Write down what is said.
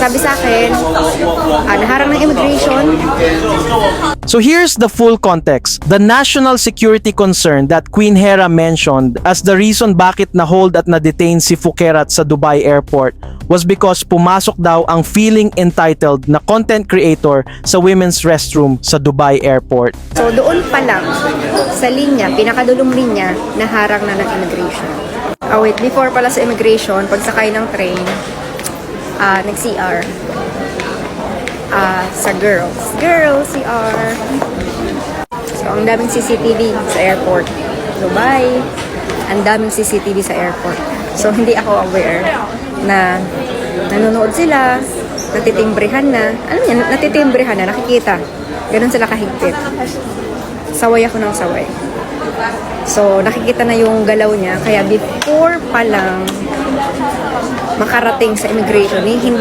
Sabi sa akin, naharang ng immigration. So here's the full context. The national security concern that Queen Hera mentioned as the reason bakit na-hold at na-detain si Phuket sa Dubai Airport was because pumasok daw ang feeling entitled na content creator sa women's restroom sa Dubai Airport. So doon pa lang, sa linya, pinakadulong linya, naharang na ng immigration. Wait, before pala sa immigration, pagsakay ng train, nag-CR. Sa girls, CR. So, ang daming CCTV sa airport. Dubai, ang daming CCTV sa airport. So, hindi ako aware na nanonood sila, natitimbrehan na. Ano yan? Natitimbrehan na, nakikita. Ganon sila kahigpit. Saway ako ng saway. So, nakikita na yung galaw niya. Kaya before pa lang makarating sa immigration, hindi